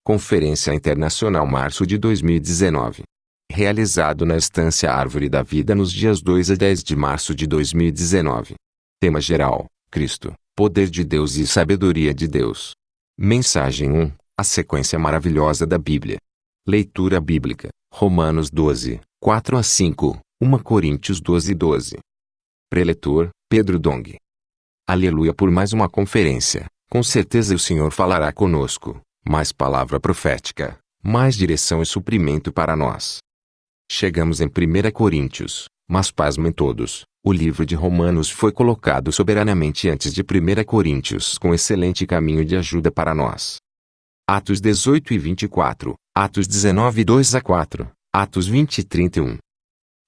Conferência Internacional março de 2019. Realizado na Estância Árvore da Vida nos dias 2 a 10 de março de 2019. Tema geral: Cristo, Poder de Deus e Sabedoria de Deus. Mensagem 1: A sequência maravilhosa da Bíblia. Leitura bíblica: Romanos 12, 4 a 5, 1 Coríntios 12, 12. Preletor: Pedro Dong. Aleluia por mais uma conferência. Com certeza o Senhor falará conosco. Mais palavra profética, mais direção e suprimento para nós. Chegamos em 1 Coríntios, mas pasmem todos, o livro de Romanos foi colocado soberanamente antes de 1 Coríntios com excelente caminho de ajuda para nós. Atos 18 e 24, Atos 19 2 a 4, Atos 20 e 31.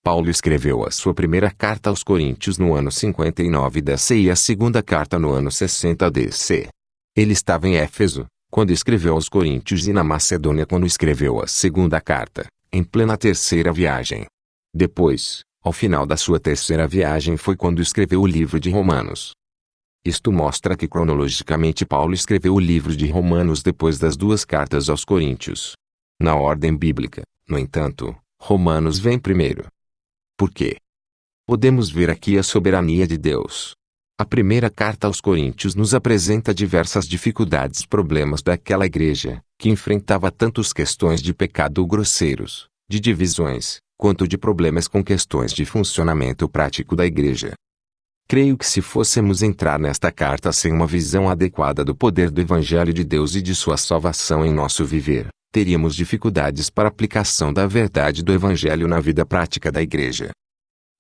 Paulo escreveu a sua primeira carta aos Coríntios no ano 59 DC e a segunda carta no ano 60 DC. Ele estava em Éfeso quando escreveu aos Coríntios e na Macedônia quando escreveu a segunda carta, em plena terceira viagem. Depois, ao final da sua terceira viagem foi quando escreveu o livro de Romanos. Isto mostra que cronologicamente Paulo escreveu o livro de Romanos depois das duas cartas aos Coríntios. Na ordem bíblica, no entanto, Romanos vem primeiro. Por quê? Podemos ver aqui a soberania de Deus. A primeira carta aos Coríntios nos apresenta diversas dificuldades e problemas daquela igreja, que enfrentava tantas questões de pecado grosseiros, de divisões, quanto de problemas com questões de funcionamento prático da igreja. Creio que se fôssemos entrar nesta carta sem uma visão adequada do poder do Evangelho de Deus e de sua salvação em nosso viver, teríamos dificuldades para a aplicação da verdade do Evangelho na vida prática da igreja.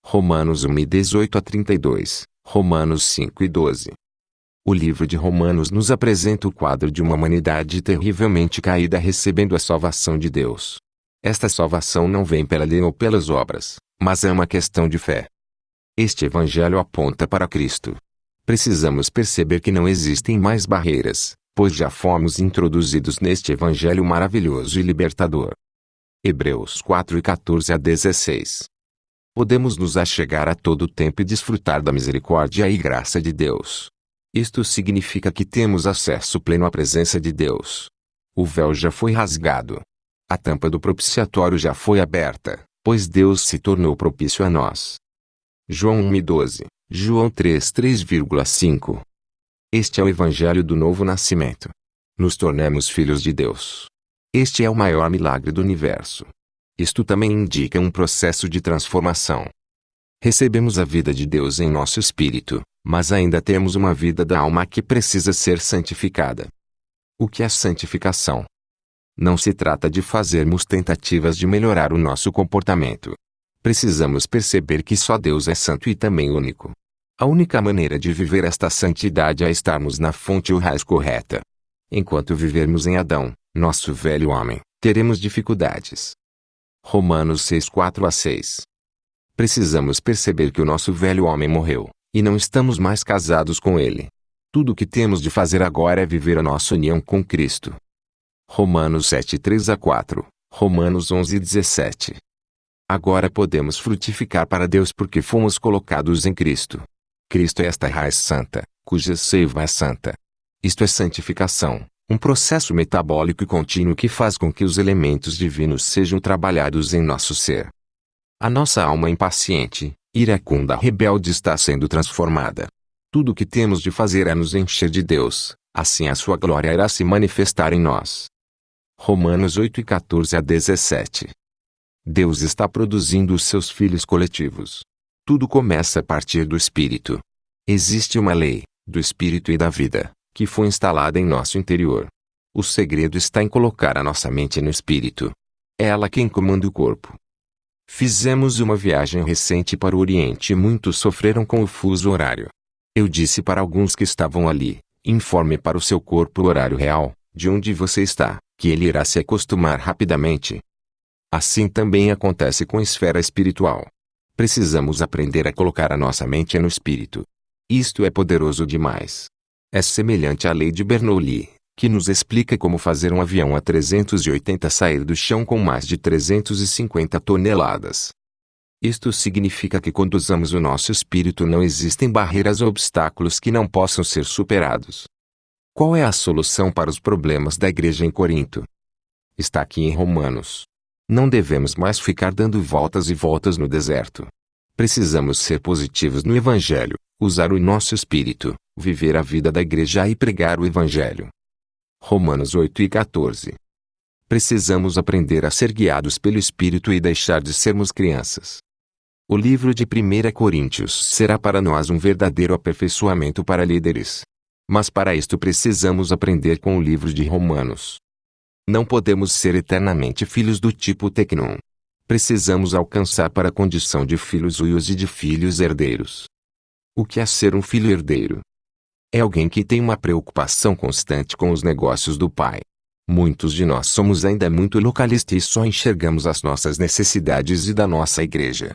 Romanos 1 e 18 a 32. Romanos 5 e 12. O livro de Romanos nos apresenta o quadro de uma humanidade terrivelmente caída recebendo a salvação de Deus. Esta salvação não vem pela lei ou pelas obras, mas é uma questão de fé. Este evangelho aponta para Cristo. Precisamos perceber que não existem mais barreiras, pois já fomos introduzidos neste evangelho maravilhoso e libertador. Hebreus 4 e 14 a 16. Podemos nos achegar a todo tempo e desfrutar da misericórdia e graça de Deus. Isto significa que temos acesso pleno à presença de Deus. O véu já foi rasgado. A tampa do propiciatório já foi aberta, pois Deus se tornou propício a nós. João 1 e 12, João 3, 3,5. Este é o evangelho do novo nascimento. Nos tornamos filhos de Deus. Este é o maior milagre do universo. Isto também indica um processo de transformação. Recebemos a vida de Deus em nosso espírito, mas ainda temos uma vida da alma que precisa ser santificada. O que é santificação? Não se trata de fazermos tentativas de melhorar o nosso comportamento. Precisamos perceber que só Deus é santo e também único. A única maneira de viver esta santidade é estarmos na fonte ou raiz correta. Enquanto vivermos em Adão, nosso velho homem, teremos dificuldades. Romanos 6, 4 a 6. Precisamos perceber que o nosso velho homem morreu, e não estamos mais casados com ele. Tudo o que temos de fazer agora é viver a nossa união com Cristo. Romanos 7, 3 a 4, Romanos 11, 17. Agora podemos frutificar para Deus porque fomos colocados em Cristo. Cristo é esta raiz santa, cuja seiva é santa. Isto é santificação. Um processo metabólico e contínuo que faz com que os elementos divinos sejam trabalhados em nosso ser. A nossa alma impaciente, iracunda, rebelde está sendo transformada. Tudo o que temos de fazer é nos encher de Deus, assim a sua glória irá se manifestar em nós. Romanos 8 e 14 a 17. Deus está produzindo os seus filhos coletivos. Tudo começa a partir do Espírito. Existe uma lei, do Espírito e da vida, que foi instalada em nosso interior. O segredo está em colocar a nossa mente no Espírito. É ela quem comanda o corpo. Fizemos uma viagem recente para o Oriente e muitos sofreram com o fuso horário. Eu disse para alguns que estavam ali, informe para o seu corpo o horário real, de onde você está, que ele irá se acostumar rapidamente. Assim também acontece com a esfera espiritual. Precisamos aprender a colocar a nossa mente no Espírito. Isto é poderoso demais. É semelhante à lei de Bernoulli, que nos explica como fazer um avião a 380 sair do chão com mais de 350 toneladas. Isto significa que quando usamos o nosso espírito não existem barreiras ou obstáculos que não possam ser superados. Qual é a solução para os problemas da igreja em Corinto? Está aqui em Romanos. Não devemos mais ficar dando voltas e voltas no deserto. Precisamos ser positivos no Evangelho, usar o nosso espírito, viver a vida da igreja e pregar o Evangelho. Romanos 8:14. Precisamos aprender a ser guiados pelo Espírito e deixar de sermos crianças. O livro de 1 Coríntios será para nós um verdadeiro aperfeiçoamento para líderes. Mas para isto precisamos aprender com o livro de Romanos. Não podemos ser eternamente filhos do tipo Tecnon. Precisamos alcançar para a condição de filhos uios e de filhos herdeiros. O que é ser um filho herdeiro? É alguém que tem uma preocupação constante com os negócios do pai. Muitos de nós somos ainda muito localistas e só enxergamos as nossas necessidades e da nossa igreja.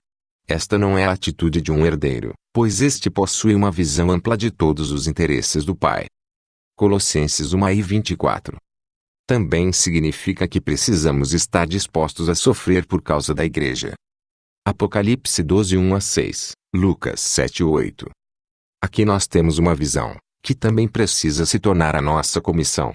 Esta não é a atitude de um herdeiro, pois este possui uma visão ampla de todos os interesses do pai. Colossenses 1:24. Também significa que precisamos estar dispostos a sofrer por causa da igreja. Apocalipse 12:1-6, Lucas 7:8. Aqui nós temos uma visão, que também precisa se tornar a nossa comissão.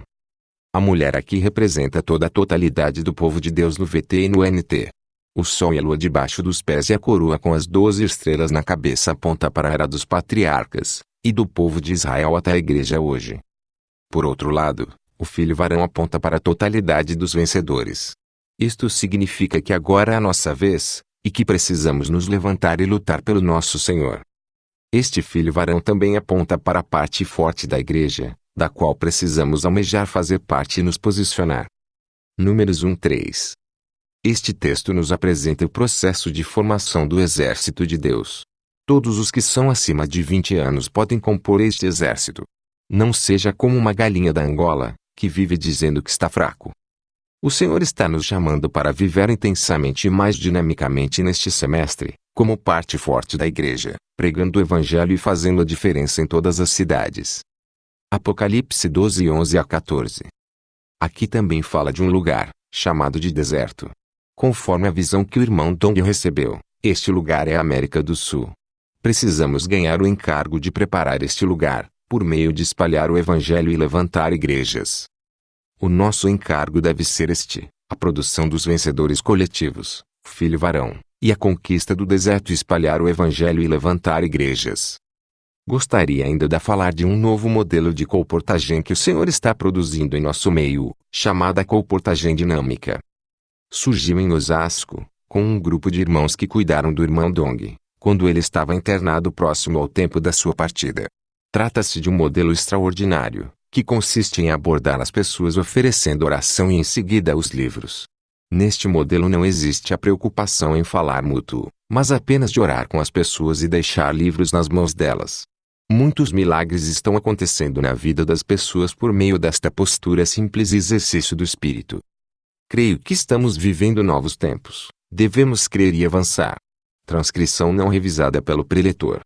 A mulher aqui representa toda a totalidade do povo de Deus no VT e no NT. O sol e a lua debaixo dos pés e a coroa com as 12 estrelas na cabeça aponta para a era dos patriarcas, e do povo de Israel até a igreja hoje. Por outro lado, o filho varão aponta para a totalidade dos vencedores. Isto significa que agora é a nossa vez, e que precisamos nos levantar e lutar pelo nosso Senhor. Este filho varão também aponta para a parte forte da igreja, da qual precisamos almejar fazer parte e nos posicionar. Números 1:3. Este texto nos apresenta o processo de formação do exército de Deus. Todos os que são acima de 20 anos podem compor este exército. Não seja como uma galinha da Angola, que vive dizendo que está fraco. O Senhor está nos chamando para viver intensamente e mais dinamicamente neste semestre, como parte forte da igreja, pregando o Evangelho e fazendo a diferença em todas as cidades. Apocalipse 12:11-14. Aqui também fala de um lugar, chamado de deserto. Conforme a visão que o irmão Dong recebeu, este lugar é a América do Sul. Precisamos ganhar o encargo de preparar este lugar, por meio de espalhar o Evangelho e levantar igrejas. O nosso encargo deve ser este: a produção dos vencedores coletivos, filho varão, e a conquista do deserto e espalhar o Evangelho e levantar igrejas. Gostaria ainda de falar de um novo modelo de comportagem que o Senhor está produzindo em nosso meio, chamada comportagem dinâmica. Surgiu em Osasco, com um grupo de irmãos que cuidaram do irmão Dong, quando ele estava internado próximo ao tempo da sua partida. Trata-se de um modelo extraordinário, que consiste em abordar as pessoas oferecendo oração e em seguida os livros. Neste modelo não existe a preocupação em falar mútuo, mas apenas de orar com as pessoas e deixar livros nas mãos delas. Muitos milagres estão acontecendo na vida das pessoas por meio desta postura simples e exercício do Espírito. Creio que estamos vivendo novos tempos. Devemos crer e avançar. Transcrição não revisada pelo preletor.